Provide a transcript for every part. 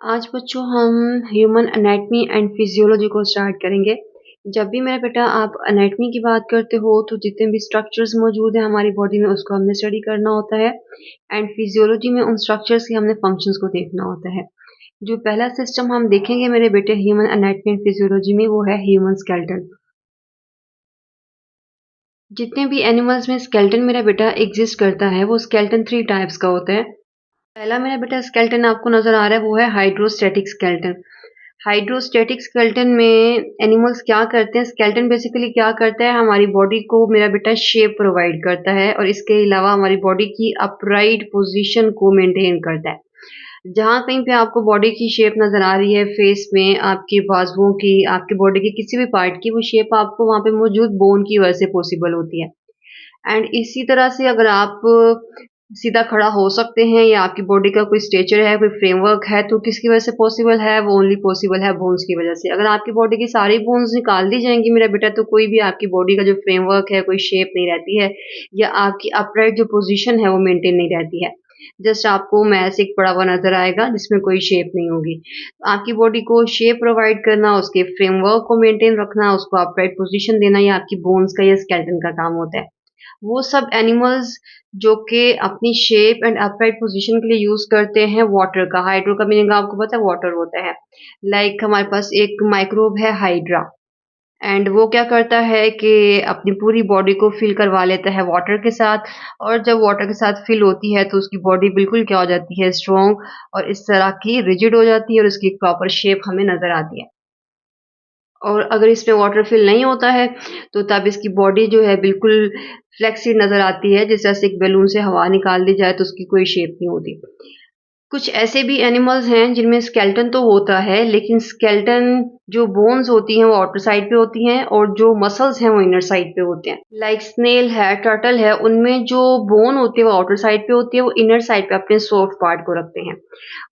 आज बच्चों हम ह्यूमन एनाटमी एंड फिजियोलॉजी को स्टार्ट करेंगे। जब भी मेरा बेटा आप एनाटमी की बात करते हो तो जितने भी स्ट्रक्चर्स मौजूद हैं हमारी बॉडी में उसको हमने स्टडी करना होता है एंड फिजियोलॉजी में उन स्ट्रक्चर्स के हमने फंक्शंस को देखना होता है। जो पहला सिस्टम हम देखेंगे मेरे बेटे ह्यूमन एनाटमी एंड फिजियोलॉजी में वो है ह्यूमन स्केलेटन। जितने भी एनिमल्स में स्केलेटन मेरा बेटा एग्जिस्ट करता है वो स्केलेटन 3 टाइप्स का होता है। पहला मेरा बेटा स्केलेटन आपको नजर आ रहा है वो है हाइड्रोस्टैटिक स्केलेटन। हाइड्रोस्टैटिक स्केलेटन में एनिमल्स क्या करते हैं, स्केलेटन बेसिकली क्या करता है, हमारी बॉडी को मेरा बेटा शेप प्रोवाइड करता है और इसके अलावा हमारी बॉडी की अपराइट पोजीशन को मेंटेन करता है। जहाँ कहीं पे आपको बॉडी की शेप नजर आ रही है, फेस में आपके बाजुओं की, आपके बॉडी के किसी भी पार्ट की, वो शेप आपको वहाँ पे मौजूद बोन की वजह से पॉसिबल होती है। एंड इसी तरह से अगर आप सीधा खड़ा हो सकते हैं या आपकी बॉडी का कोई स्ट्रेचर है, कोई फ्रेमवर्क है, तो किसकी वजह से पॉसिबल है, वो ओनली पॉसिबल है बोन्स की वजह से। अगर आपकी बॉडी की सारी बोन्स निकाल दी जाएंगी मेरा बेटा तो कोई भी आपकी बॉडी का जो फ्रेमवर्क है, कोई शेप नहीं रहती है या आपकी अपराइट जो पोजीशन है वो मेंटेन नहीं रहती है। जस्ट आपको मैस एक पड़ा हुआ नजर आएगा जिसमें कोई शेप नहीं होगी। आपकी बॉडी को शेप प्रोवाइड करना, उसके फ्रेमवर्क को मेंटेन रखना, उसको अपराइट पोजीशन देना, ये आपकी बोन्स का या स्केलेटन का काम होता है। वो सब एनिमल्स जो कि अपनी शेप एंड अपराइट पोजीशन के लिए यूज करते हैं वाटर का। हाइड्रो का मीनिंग आपको पता है वाटर होता है। लाइक हमारे पास एक माइक्रोब है हाइड्रा एंड वो क्या करता है कि अपनी पूरी बॉडी को फिल करवा लेता है वाटर के साथ। और जब वाटर के साथ फिल होती है तो उसकी बॉडी बिल्कुल क्या हो जाती है, स्ट्रॉन्ग और इस तरह की रिजिड हो जाती है और उसकी प्रॉपर शेप हमें नजर आती है। और अगर इसमें वाटर फिल नहीं होता है तो तब इसकी बॉडी जो है बिल्कुल फ्लेक्सी नजर आती है, जिस तरह से एक बैलून से हवा निकाल दी जाए तो उसकी कोई शेप नहीं होती। कुछ ऐसे भी एनिमल्स हैं जिनमें स्केलेटन तो होता है लेकिन स्केलेटन जो बोन्स होती हैं वो आउटर साइड पे होती हैं और जो मसल्स हैं वो इनर साइड पे होते हैं। लाइक स्नेल है, टर्टल है, उनमें जो बोन होती है वो आउटर साइड पे होती है, वो इनर साइड पे अपने सॉफ्ट पार्ट को रखते हैं।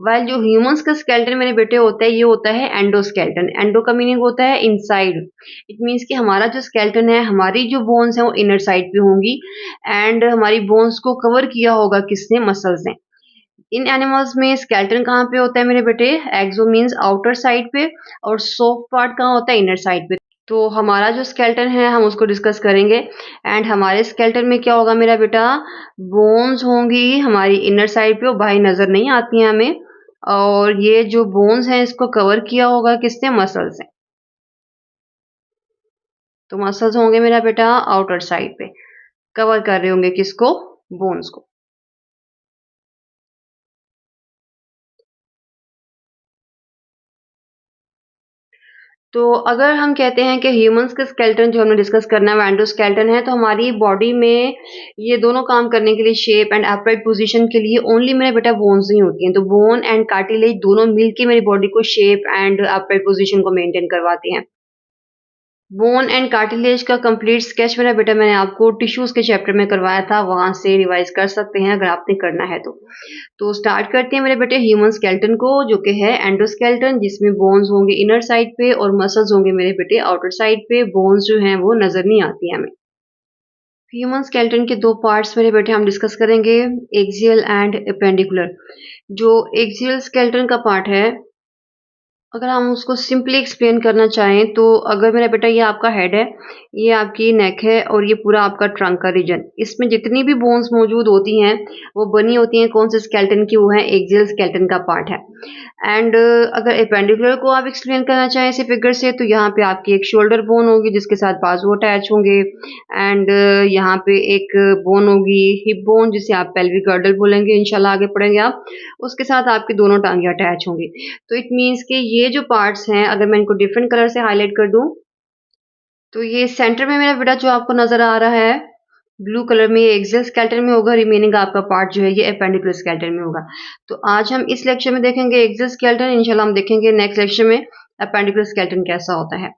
वाइल जो ह्यूमंस का स्केलेटन मेरे बेटे होता है ये होता है एंडोस्केलेटन। एंडो का मीनिंग होता है इनसाइड। इट मीन्स कि हमारा जो स्केलेटन है, हमारी जो बोन्स हैं वो इनर साइड पे होंगी एंड हमारी बोन्स को कवर किया होगा किसने, मसल्स ने। इन एनिमल्स में स्केलेटन कहाँ पे होता है मेरे बेटे, एक्सो मीन्स आउटर साइड पे और सॉफ्ट पार्ट कहाँ होता है, इनर साइड पे। तो हमारा जो स्केलेटन है हम उसको डिस्कस करेंगे एंड हमारे स्केलेटन में क्या होगा मेरा बेटा, बोन्स होंगी हमारी इनर साइड पे और बाहर नजर नहीं आती हैं हमें। और ये जो बोन्स हैं इसको कवर किया होगा किसने, मसल्स से। तो मसल्स होंगे मेरा बेटा आउटर साइड पे, कवर कर रहे होंगे किसको, बोन्स को। तो अगर हम कहते हैं कि ह्यूमंस का स्केलेटन जो हमने डिस्कस करना है वो एंडोस्केलेटन है, तो हमारी बॉडी में ये दोनों काम करने के लिए, शेप एंड अपराइट पोजीशन के लिए ओनली मेरे बेटा बोन्स नहीं होती हैं। तो बोन एंड कार्टिलेज दोनों मिलके मेरी बॉडी को शेप एंड अपराइट पोजीशन को मेंटेन करवाती हैं। बोन एंड कार्टिलेज का कंप्लीट स्केच मेरा बेटा मैंने आपको टिश्यूज के चैप्टर में करवाया था, वहां से रिवाइज कर सकते हैं अगर आपने करना है तो। तो स्टार्ट करते हैं मेरे बेटे ह्यूमन स्केलेटन को, जो कि है एंडोस्केलेटन, जिसमें बोन्स होंगे इनर साइड पे और मसल्स होंगे मेरे बेटे आउटर साइड पे। बोन्स जो हैं वो नजर नहीं आती हैं हमें। ह्यूमन स्केलेटन के दो पार्ट्स मेरे बेटे हम डिस्कस करेंगे, एक्सियल एंड एपेंडिकुलर। जो एक्सियल स्केलेटन का पार्ट है, अगर हम उसको सिंपली एक्सप्लेन करना चाहें तो अगर मेरा बेटा ये आपका हेड है, ये आपकी नेक है और ये पूरा आपका ट्रंक का रीजन, इसमें जितनी भी बोन्स मौजूद होती हैं वो बनी होती हैं कौन से स्केलेटन की, वो है एक्सियल स्केलेटन का पार्ट है। एंड अगर एपेंडिकुलर को आप एक्सप्लेन करना चाहें इसी फिगर से तो यहाँ पे आपकी एक शोल्डर बोन होगी जिसके साथ बाजू अटैच होंगे एंड यहाँ पे एक बोन होगी हिप बोन जिसे आप पेल्विक गर्डल बोलेंगे, इंशाल्लाह आगे पढ़ेंगे आप। उसके साथ आपकी दोनों टांगे अटैच होंगी। तो इट मीन्स कि ये जो पार्ट्स हैं अगर मैं इनको डिफरेंट कलर से हाईलाइट कर दूं तो ये सेंटर में मेरा बेटा जो आपको नजर आ रहा है ब्लू कलर में, ये एक्सियल स्केलेटन में होगा, रिमेनिंग आपका पार्ट जो है ये एपेंडिकुलर स्केलेटन में होगा। तो आज हम इस लेक्चर में देखेंगे एक्सियल स्केलेटन, इंशाल्लाह हम देखेंगे नेक्स्ट लेक्चर में एपेंडिकुलर स्केलेटन कैसा होता है।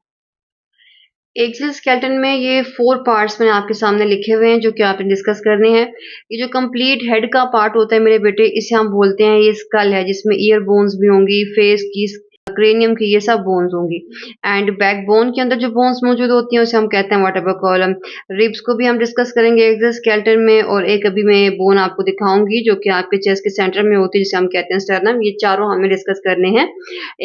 एक्सियल स्केलेटन में ये 4 पार्ट्स मैंने आपके सामने लिखे हुए हैं जो कि आपने डिस्कस करने हैं। ये जो कंप्लीट हेड का पार्ट होता है मेरे बेटे, इसे हम बोलते हैं ये स्कल है, जिसमें ईयर बोन्स भी होंगी, फेस की क्रेनियम की, ये सब बोन्स होंगी। एंड बैकबोन के अंदर जो बोन्स मौजूद होती हैं उसे हम कहते हैं वर्टेब्रल कॉलम। रिब्स को भी हम डिस्कस करेंगे एक्सोस्केलेटन में, और एक अभी मैं बोन आपको दिखाऊंगी जो कि आपके चेस्ट के सेंटर में होती है, जिसे हम कहते हैं स्टर्नम। ये चारों हमें डिस्कस करने हैं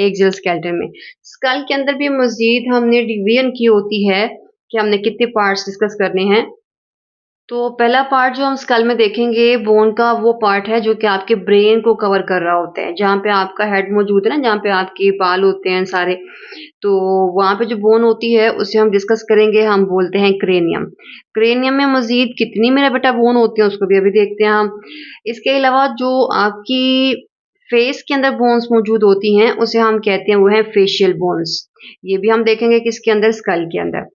एक्सोस्केलेटन में। स्कल के अंदर भी मजीद हमने डिवीजन की होती है कि हमने कितने पार्ट्स डिस्कस करने हैं। तो पहला पार्ट जो हम स्कल में देखेंगे बोन का, वो पार्ट है जो कि आपके ब्रेन को कवर कर रहा होता है, जहाँ पे आपका हेड मौजूद है ना, जहाँ पे आपके बाल होते हैं सारे, तो वहाँ पे जो बोन होती है उसे हम डिस्कस करेंगे, हम बोलते हैं क्रेनियम। क्रेनियम में मजीद कितनी मेरा बेटा बोन होती है उसको भी अभी देखते हैं हम। इसके अलावा जो आपकी फेस के अंदर बोन्स मौजूद होती हैं उसे हम कहते हैं वो है फेशियल बोन्स। ये भी हम देखेंगे किसके अंदर, स्कल के अंदर।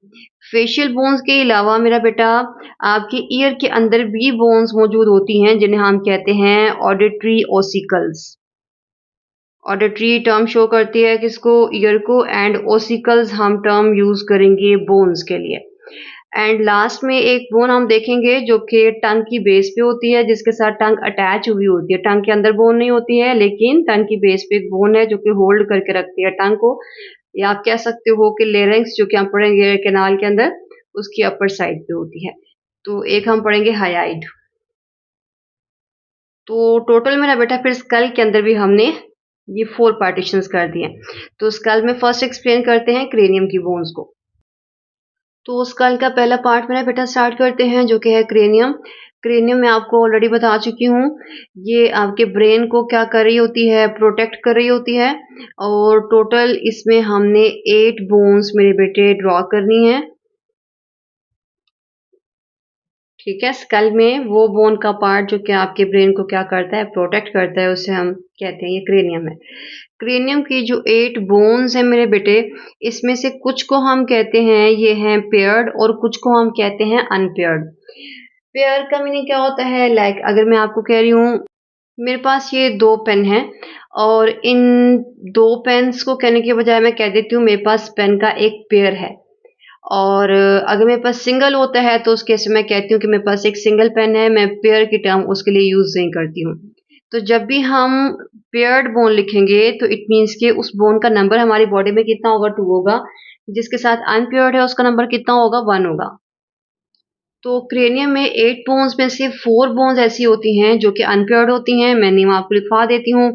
फेशियल बोन्स के अलावा मेरा बेटा आपके ईयर के अंदर भी बोन्स मौजूद होती हैं जिन्हें हम कहते हैं auditory ossicles. Auditory term show करती है किसको, ईयर को, एंड ओसिकल्स हम टर्म यूज करेंगे बोन्स के लिए। एंड लास्ट में एक बोन हम देखेंगे जो कि टंग की बेस पे होती है, जिसके साथ टंग अटैच हुई होती है। टंग के अंदर बोन नहीं होती है, लेकिन टंग की बेस पे एक बोन है जो कि होल्ड करके रखती है टंग को, या आप कह सकते हो कि लेरिंक्स जो कि हम पढ़ेंगे कैनाल के अंदर, उसकी अपर साइड पे होती है। तो एक हम पढ़ेंगे हाइड। तो टोटल मेरा बेटा फिर स्कल के अंदर भी हमने ये 4 पार्टीशंस कर दिए। तो स्कल में फर्स्ट एक्सप्लेन करते हैं क्रेनियम की बोन्स को। तो स्कल का पहला पार्ट मेरा बेटा स्टार्ट करते हैं जो कि है क्रेनियम। क्रेनियम मैं आपको ऑलरेडी बता चुकी हूँ, ये आपके ब्रेन को क्या कर रही होती है, प्रोटेक्ट कर रही होती है। और टोटल इसमें हमने 8 बोन्स मेरे बेटे ड्रॉ करनी है। ठीक है, स्कल में वो बोन का पार्ट जो कि आपके ब्रेन को क्या करता है, प्रोटेक्ट करता है, उसे हम कहते हैं ये क्रेनियम है। क्रेनियम की जो 8 बोन्स हैं मेरे बेटे, इसमें से कुछ को हम कहते हैं ये हैं पेयर्ड, और कुछ को हम कहते हैं अनपेयर्ड। पेयर का मीनिंग क्या होता है, लाइक अगर मैं आपको कह रही हूँ मेरे पास ये 2 पेन हैं, और इन 2 पेन्स को कहने के बजाय मैं कह देती हूँ मेरे पास पेन का एक पेयर है। और अगर मेरे पास सिंगल होता है तो उस केस में मैं कहती हूँ कि मेरे पास एक सिंगल पेन है, मैं पेयर की टर्म उसके लिए यूज नहीं करती हूँ। तो जब भी हम पेयर्ड बोन लिखेंगे तो इट मीन्स कि उस बोन का नंबर हमारी बॉडी में कितना होगा, 2 होगा। जिसके साथ अनपेयर्ड है उसका नंबर कितना होगा, 1 होगा। तो क्रेनियम में 8 बोन्स में से 4 बोन्स ऐसी होती हैं जो कि अनपेयर्ड होती हैं। मैं नेम आपको लिखवा देती हूँ।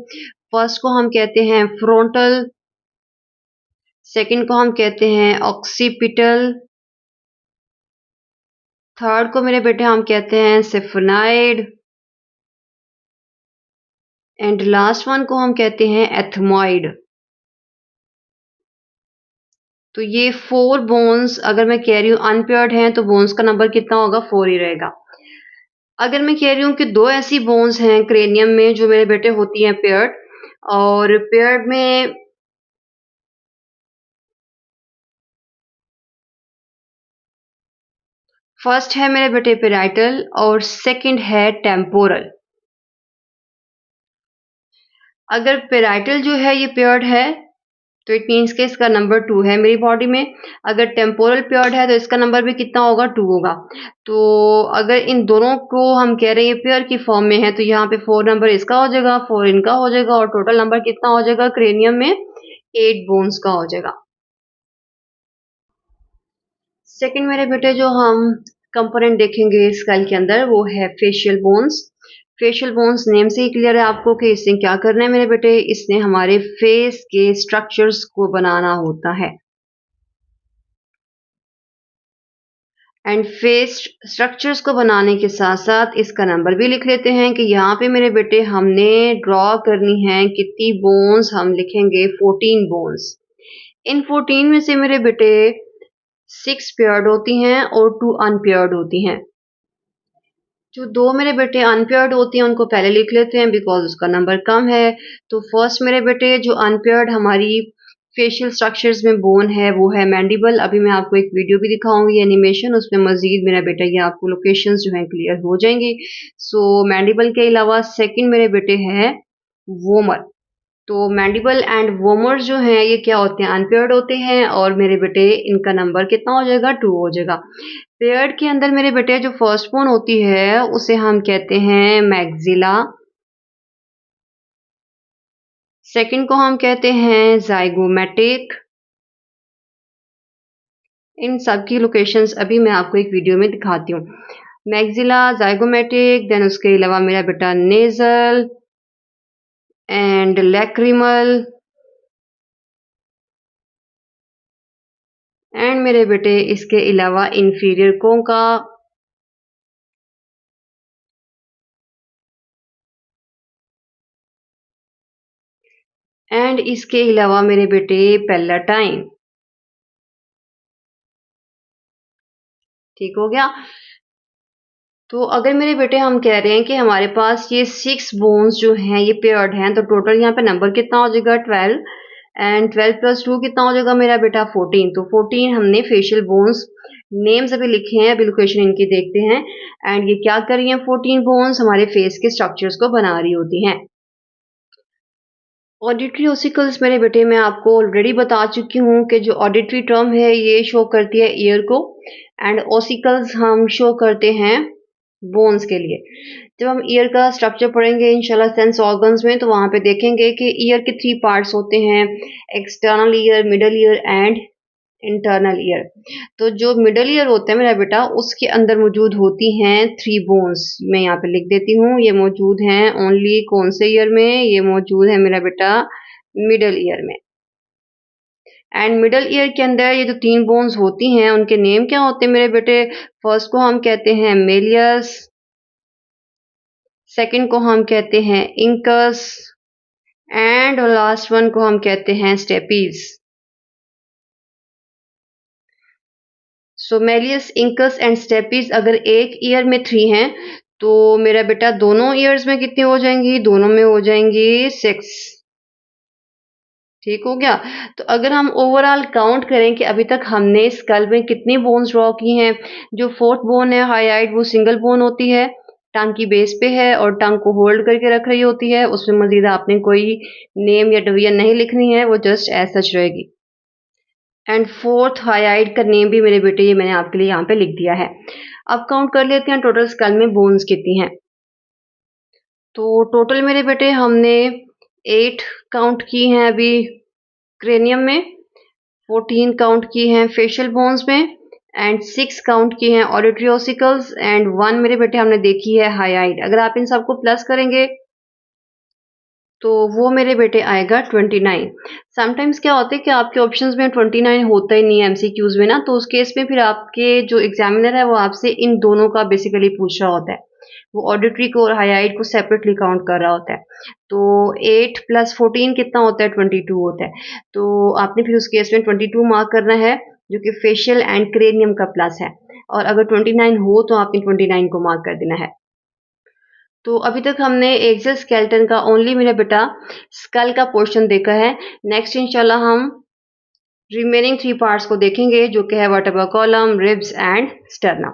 फर्स्ट को हम कहते हैं फ्रंटल, सेकंड को हम कहते हैं ऑक्सीपिटल, थर्ड को मेरे बेटे हम कहते हैं सिफनाइड, एंड लास्ट वन को हम कहते हैं एथमॉइड। तो ये 4 बोन्स अगर मैं कह रही हूँ अनपेयर्ड हैं तो बोन्स का नंबर कितना होगा, 4 ही रहेगा। अगर मैं कह रही हूँ कि 2 ऐसी बोन्स हैं क्रेनियम में जो मेरे बेटे होती हैं पेयर्ड, और पेयर्ड में फर्स्ट है मेरे बेटे पेराइटल और सेकंड है टेम्पोरल। अगर पेराइटल जो है ये पेयर्ड है तो इट मीन्स कि इसका नंबर 2 है मेरी बॉडी में। अगर टेम्पोरल पेयर्ड है तो इसका नंबर भी कितना होगा, 2 होगा। तो अगर इन दोनों को हम कह रहे हैं पेयर की फॉर्म में है तो यहाँ पे 4 नंबर इसका हो जाएगा, 4 इनका हो जाएगा, और टोटल नंबर कितना हो जाएगा क्रेनियम में, 8 बोन्स का हो जाएगा। सेकंड मेरे बेटे जो हम कंपोनेंट देखेंगे स्कल के अंदर वो है facial bones. Facial bones name से ही क्लियर है आपको कि इसने क्या करना है मेरे बेटे, इसने हमारे फेस के स्ट्रक्चर्स को बनाना होता है। एंड फेस स्ट्रक्चर्स को बनाने के साथ साथ इसका नंबर भी लिख लेते हैं कि यहाँ पे मेरे बेटे हमने ड्रॉ करनी है कितनी बोन्स, हम लिखेंगे 14 बोन्स। इन 14 में से मेरे बेटे 6 पेयर्ड होती हैं और 2 अनपेयर्ड होती हैं। जो 2 मेरे बेटे अनपेयर्ड होती हैं उनको पहले लिख लेते हैं बिकॉज उसका नंबर कम है। तो फर्स्ट मेरे बेटे जो अनपेयर्ड हमारी फेशियल स्ट्रक्चर्स में बोन है वो है मैंडिबल। अभी मैं आपको एक वीडियो भी दिखाऊंगी एनिमेशन, उसमें मजीद मेरा बेटा ये आपको लोकेशंस जो हैं क्लियर हो जाएंगी। सो मैंडिबल के अलावा सेकंड मेरे बेटे है वोमर। तो मैंडिबल एंड वोमर जो हैं ये क्या होते हैं, अनपेयर्ड होते हैं, और मेरे बेटे इनका नंबर कितना हो जाएगा, 2 हो जाएगा। पेयर्ड के अंदर मेरे बेटे जो फर्स्ट बोन होती है उसे हम कहते हैं मैक्सिला, सेकंड को हम कहते हैं ज़ाइगोमैटिक। इन सब की लोकेशंस अभी मैं आपको एक वीडियो में दिखाती हूँ। मैक्सिला, ज़ाइगोमैटिक, देन उसके अलावा मेरा बेटा नेज़ल एंड लैक्रिमल एंड मेरे बेटे इसके अलावा इंफीरियर कोंका एंड इसके अलावा मेरे बेटे पैलेटाइन। ठीक हो गया। तो अगर मेरे बेटे हम कह रहे हैं कि हमारे पास ये 6 बोन्स जो हैं ये पेयर्ड हैं, तो टोटल यहाँ पे नंबर कितना हो जाएगा 12 एंड 12 प्लस 2 कितना हो जाएगा मेरा बेटा 14। तो 14 हमने फेशियल बोन्स नेम्स अभी लिखे हैं, अभी लोकेशन इनकी देखते हैं। एंड ये क्या कर रही हैं, 14 बोन्स हमारे फेस के स्ट्रक्चर्स को बना रही होती हैं। ऑडिटरी ओसिकल्स मेरे बेटे मैं आपको ऑलरेडी बता चुकी हूँ कि जो ऑडिटरी टर्म है ये शो करती है ईयर को एंड ओसिकल्स हम शो करते हैं बोन्स के लिए। जब हम ईयर का स्ट्रक्चर पढ़ेंगे इंशाल्लाह सेंस ऑर्गन्स में, तो वहाँ पे देखेंगे कि ईयर के 3 पार्ट्स होते हैं, external ear, middle ear and internal ear. तो जो मिडल ईयर होता है मेरा बेटा उसके अंदर मौजूद होती हैं 3 बोन्स। मैं यहाँ पे लिख देती हूँ, ये मौजूद हैं ओनली कौन से ईयर में, ये मौजूद है मेरा बेटा मिडल ईयर में। एंड मिडल ईयर के अंदर ये जो 3 बोन्स होती हैं उनके नेम क्या होते हैं मेरे बेटे, फर्स्ट को हम कहते हैं मेलियस, सेकंड को हम कहते हैं इंकस एंड लास्ट वन को हम कहते हैं stapes. So malleus, incus and stapes अगर एक ईयर में 3 हैं तो मेरा बेटा दोनों ईयर्स में कितनी हो जाएंगी, दोनों में हो जाएंगी 6। ठीक हो गया। तो अगर हम ओवरऑल काउंट करें कि अभी तक हमने स्कल में कितनी बोन्स ड्रॉ की हैं, जो फोर्थ बोन है हाईलाइट वो सिंगल बोन होती है, टंग की बेस पे है और टंग को होल्ड करके रख रही होती है, उसमें मजीद आपने कोई नेम या डिवीजन नहीं लिखनी है, वो जस्ट एज सच रहेगी। एंड फोर्थ हाईलाइट का नेम भी मेरे बेटे ये मैंने आपके लिए यहाँ पे लिख दिया है। अब काउंट कर लेते हैं टोटल स्कल में बोन्स कितनी हैं। तो टोटल मेरे बेटे हमने 8 काउंट की हैं अभी क्रेनियम में, 14 काउंट की हैं फेशियल बोन्स में एंड 6 काउंट की हैं ऑडिटरी ओसिकल्स एंड 1 मेरे बेटे हमने देखी है हाईलाइट। अगर आप इन सबको प्लस करेंगे तो वो मेरे बेटे आएगा 29। समटाइम्स क्या होता है कि आपके ऑप्शंस में 29 होता ही नहीं है एमसीक्यूज में ना, तो उस केस में फिर आपके जो एग्जामिनर है वो आपसे इन दोनों का बेसिकली पूछ रहा होता है, वो ऑडिटरी को और हाईलाइट को सेपरेटली काउंट कर रहा होता है। तो 8 प्लस 14 कितना होता है, 22 होता है। तो आपने फिर उस केस में 22 मार्क करना है जो कि फेशियल एंड क्रेनियम का प्लस है, और अगर 29 हो तो आपने 29 को मार्क कर देना है। तो अभी तक हमने एक्सल स्केलेटन का ओनली मेरा बेटा स्कल का पोर्शन देखा है। नेक्स्ट इंशाल्लाह हम रिमेनिंग 3 पार्ट्स को देखेंगे जो कि है vertebral column, ribs and sternum.